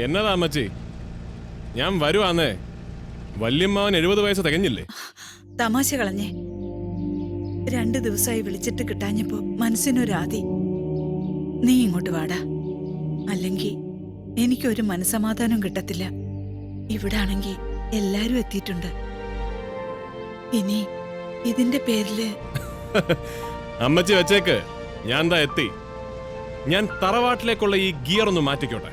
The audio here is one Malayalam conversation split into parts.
എന്നതാ അമ്മച്ചി? ഞാൻ വരുവാന്നേ. വല്യമ്മാവൻ 70 വയസ്സ് തികഞ്ഞില്ലേ? തമാശ കളഞ്ഞേ. 2 ദിവസമായി വിളിച്ചിട്ട് കിട്ടാഞ്ഞപ്പോ മനസ്സിനൊരാതി. നീ ഇങ്ങോട്ട് വാടാ, അല്ലെങ്കിൽ എനിക്കൊരു മനസമാധാനം കിട്ടത്തില്ല. ഇവിടാണെങ്കി എല്ലാരും എത്തിയിട്ടുണ്ട്. ഇനി ഇതിന്റെ പേരില് അമ്മച്ചി വെച്ചേക്ക്, ഞാൻ ദാ എത്തി. ഞാൻ തറവാട്ടിലേക്കുള്ള ഈ ഗിയർ ഒന്ന് മാറ്റിക്കോട്ടെ.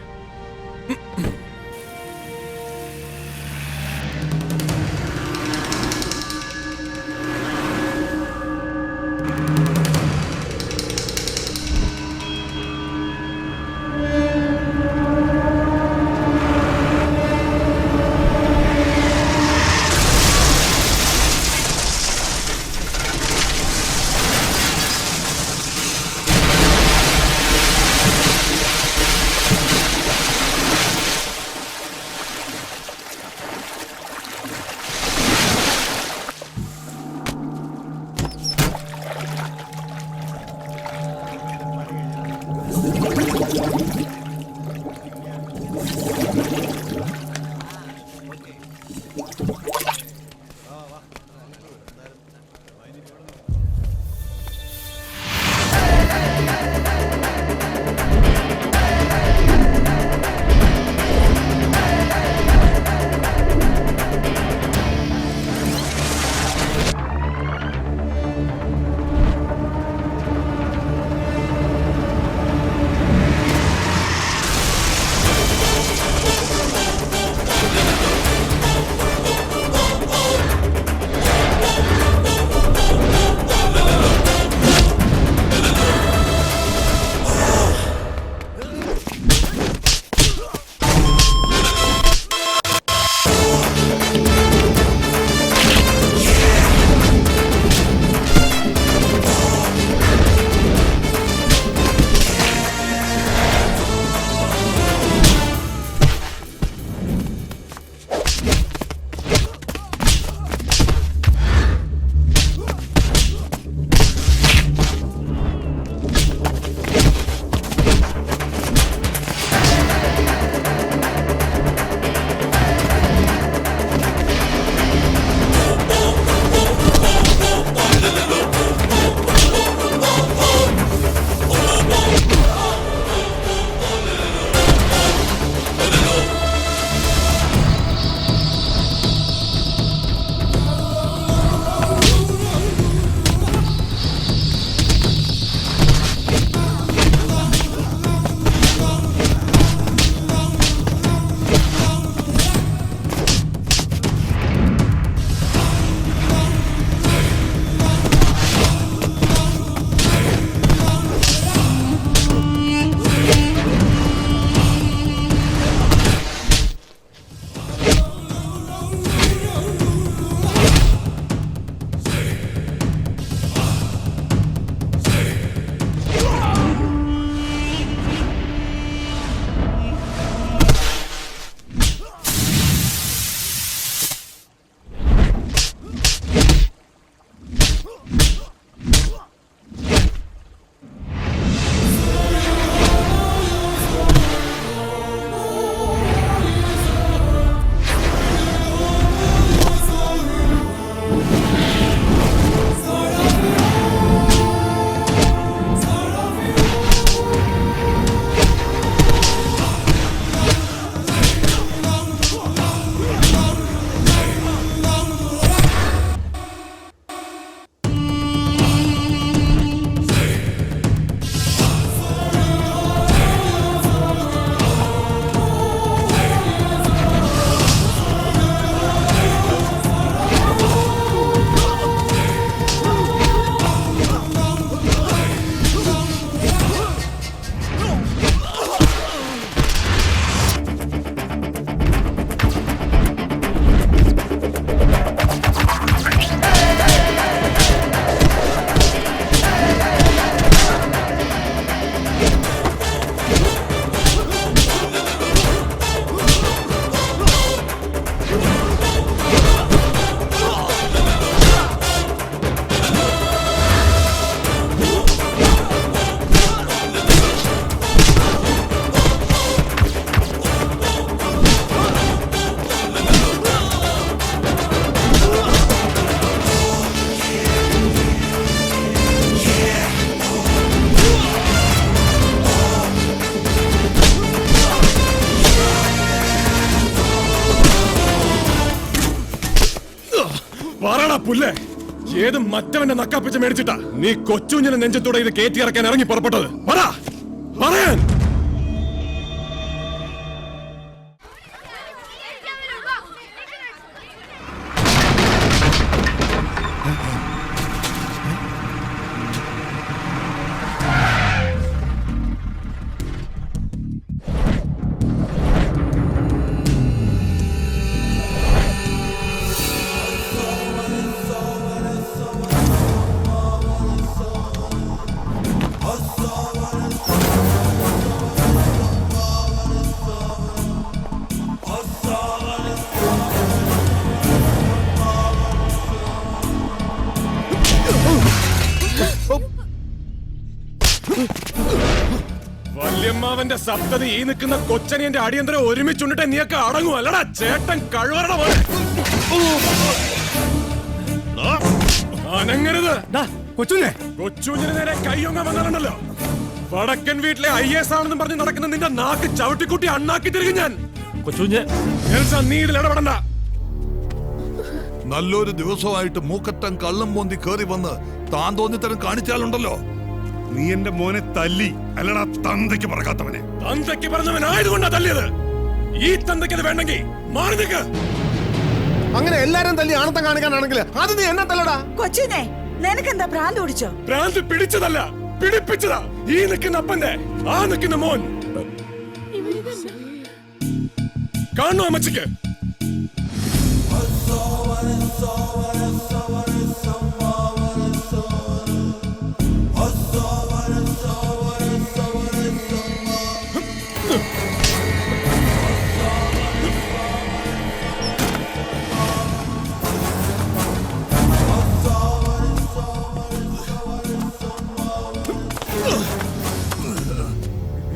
പറടാ പുല്ലേ, ഏത് മറ്റവന്റെ നക്കാപ്പിച്ച് മേടിച്ചിട്ടാ നീ കൊച്ചുഞ്ഞിനെ നെഞ്ചത്തൂടെ ഇത് കയറ്റിയിറക്കാൻ ഇറങ്ങി പുറപ്പെട്ടത്? പറയാൻ വല്യമ്മാവന്റെ സപ്തതി ഈ നിൽക്കുന്ന കൊച്ചനിയന്റെ അടിയന്തരം ഒരുമിച്ചുണ്ടിട്ട് നീയൊക്കെ അടങ്ങും അല്ലടാ ചേട്ടൻ കഴിവറട പോലെ. അനങ്ങരുത്. കൊച്ചുഞ്ഞിന് നേരെ കയ്യൊങ്ങാൻ വന്നാലുണ്ടല്ലോ, വടക്കൻ വീട്ടിലെ IAS ആണെന്നും പറഞ്ഞ് നടക്കുന്ന നിന്റെ നാക്ക് ചവിട്ടിക്കുട്ടി അണ്ണാക്കി തിരികെ ഞാൻ. നീ ഇതിൽ ഇടപെടണ്ട. നല്ലൊരു ദിവസമായിട്ട് മൂക്കറ്റം കള്ളം പോന്തി കേറി വന്ന് താൻ തോന്നിത്തരം കാണിച്ചാലുണ്ടല്ലോ. നീ എന്റെ മോനെ തല്ലി അല്ലടാ തന്തയ്ക്ക് പറക്കാത്തവനെ. തന്തയ്ക്ക് പറഞ്ഞവനായതുകൊണ്ടാ തല്ലിയത്. ഈ തന്തയ്ക്ക് അത് വേണ്ടെങ്കിൽ മാറി നിൽക്ക്. അങ്ങനെ എല്ലാരും തല്ലി ആണത്തം കാണിക്കാനാണെങ്കിൽ അത് നീ എന്നെ തല്ലടാ. കൊച്ചിനെ നിനക്കെന്താ ഭ്രാന്ത് ഓടിച്ചോ? ഭ്രാന്ത് പിടിച്ചതല്ല, പിടിപ്പിച്ചതാ. ഈ നിൽക്കുന്ന അപ്പന്റെ ആ നിൽക്കുന്ന മോൻ. കാണു അമ്മച്ചിക്ക്.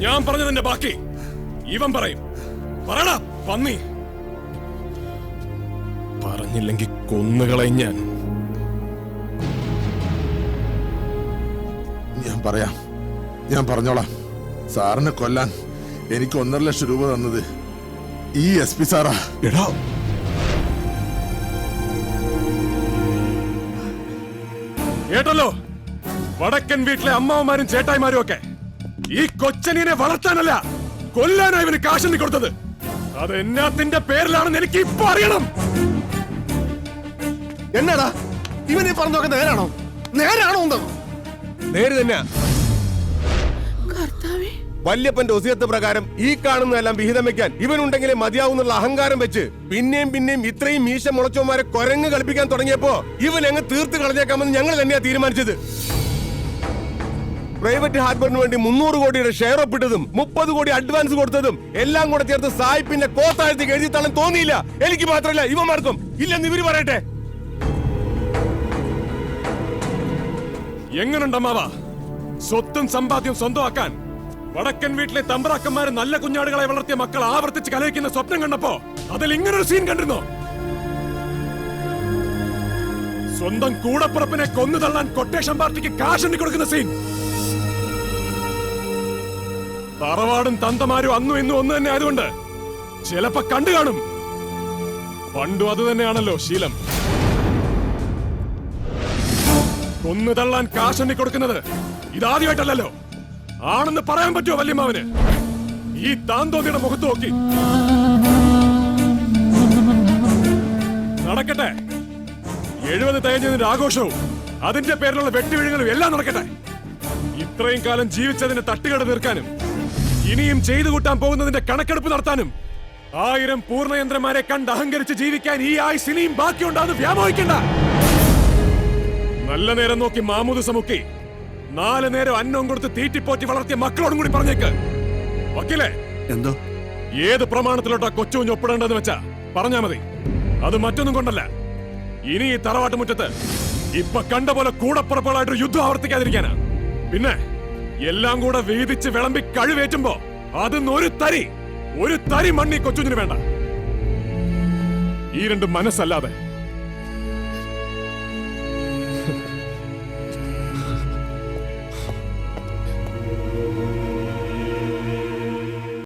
ഞാൻ പറഞ്ഞതിന്റെ ബാക്കി ഇവൻ പറയും. പറയടാ പന്നി. പറഞ്ഞില്ലെങ്കിൽ കൊന്നുകളയും ഞാൻ. ഞാൻ പറഞ്ഞോളാം. സാറിനെ കൊല്ലാൻ എനിക്ക് 1.5 ലക്ഷം രൂപ തന്നത് ഈ SP സാറാ. എടാ കേട്ടല്ലോ, വടക്കൻ വീട്ടിലെ അമ്മാവന്മാരും ചേട്ടായിമാരും ഒക്കെ ഈ കൊച്ചനിയനെ വളർത്താനല്ല കൊല്ലാനാ ഇവന് കാശെണ്ണി കൊടുത്തത്. അത് എന്നാത്തിന്റെ പേരിലാണെന്ന് എനിക്ക് ഇപ്പൊ അറിയണം. എന്നാടാ ഇവനെ പറഞ്ഞൊക്കെ നേരാണോ? നേര് തന്നെ. വല്യപ്പന്റെ ഒസിയത്ത് പ്രകാരം ഈ കാണുന്നതെല്ലാം വിഹിതം വെക്കാൻ ഇവനുണ്ടെങ്കിലേ മതിയാവുന്നുള്ള അഹങ്കാരം വെച്ച് പിന്നെയും ഇത്രയും മീശ മുളച്ചോമാരെ കൊരങ്ങ് കളിപ്പിക്കാൻ തുടങ്ങിയപ്പോ ഇവൻ അങ്ങ് തീർത്ത് കളഞ്ഞേക്കാമെന്ന് ഞങ്ങൾ തന്നെയാ തീരുമാനിച്ചത്. പ്രൈവറ്റ് ഹാർബറിന് വേണ്ടി 300 കോടിയുടെ ഷെയർ ഒപ്പിട്ടതും 30 കോടി അഡ്വാൻസ് കൊടുത്തതും എല്ലാം കൂടെ ചേർത്ത് സായിപ്പിന്റെ കോത്താഴ്ത്തി എഴുതി തള്ളാൻ തോന്നിയില്ല. എനിക്ക് മാത്രമല്ല ഇവന്മാർക്കും. ഇല്ലെന്ന് ഇവര് പറയട്ടെ. എങ്ങനുണ്ടമ്മാവാ സ്വത്തും സമ്പാദ്യം സ്വന്തമാക്കാൻ വടക്കൻ വീട്ടിലെ തമ്പ്രാക്കന്മാര് നല്ല കുഞ്ഞാടുകളെ വളർത്തിയ മക്കൾ ആവർത്തിച്ച് കലഹിക്കുന്ന സ്വപ്നം കണ്ടപ്പോ അതിൽ ഇങ്ങനൊരു സീൻ കണ്ടിരുന്നോ? സ്വന്തം കൂടപ്പുറപ്പിനെ കൊന്നു തള്ളാൻ കൊട്ടേഷൻ പാർട്ടിക്ക് കാശെണ്ണി കൊടുക്കുന്ന സീൻ. തറവാടും തന്തമാരും അന്നും ഇന്നും ഒന്ന് തന്നെ ആയതുകൊണ്ട് ചിലപ്പോ കണ്ടു കാണും. പണ്ടും അത് തന്നെയാണല്ലോ ശീലം. കൊന്നു തള്ളാൻ കാശെണ്ണി കൊടുക്കുന്നത് ഇതാദ്യമായിട്ടല്ലോ. ആണെന്ന് പറയാൻ പറ്റുമോ വല്യമ്മാവന്? ഈ താന്തോതിയുടെ മുഖത്ത് നോക്കി നടക്കട്ടെ. 70 തികഞ്ഞതിന്റെ ആഘോഷവും അതിന്റെ പേരിലുള്ള വെട്ടുവീഴുകളും എല്ലാം നടക്കട്ടെ. ഇത്രയും കാലം ജീവിച്ചതിന്റെ തട്ടുകേട് തീർക്കാനും ഇനിയും ചെയ്തു കൂട്ടാൻ പോകുന്നതിന്റെ കണക്കെടുപ്പ് നടത്താനും 1000 പൂർണ്ണയന്ത്രന്മാരെ കണ്ട് അഹങ്കരിച്ച് ജീവിക്കാൻ ഈ ആയുസ് ഇനിയും ബാക്കിയുണ്ടാന്ന് വ്യാമോഹിക്കണ്ട. നല്ല നേരം നോക്കി മാമൂദ് സമുക്കി 4 നേരം അന്നം കൊടുത്ത് തീറ്റിപ്പോറ്റി വളർത്തിയ മക്കളോടും കൂടി പറഞ്ഞേക്ക്. വക്കീലേ, എന്തോ ഏത് പ്രമാണത്തിലോട്ടാ കൊച്ചുകുഞ്ഞ് ഒപ്പിടേണ്ടതെന്ന് വെച്ചാ പറഞ്ഞാ മതി. അത് മറ്റൊന്നും കൊണ്ടല്ല. ഇനി ഈ തറവാട്ട് മുറ്റത്ത് ഇപ്പൊ കണ്ട പോലെ കൂടപ്പുറപ്പുകളായിട്ട് യുദ്ധം ആവർത്തിക്കാതിരിക്കാനാ. പിന്നെ എല്ലാം കൂടെ വീതിച്ച് വിളമ്പി കഴിവേറ്റുമ്പോ അതിന്ന് ഒരു തരി മണ്ണി കൊച്ചുഞ്ഞിന് വേണ്ട. ഈ രണ്ട് മനസ്സല്ലാതെ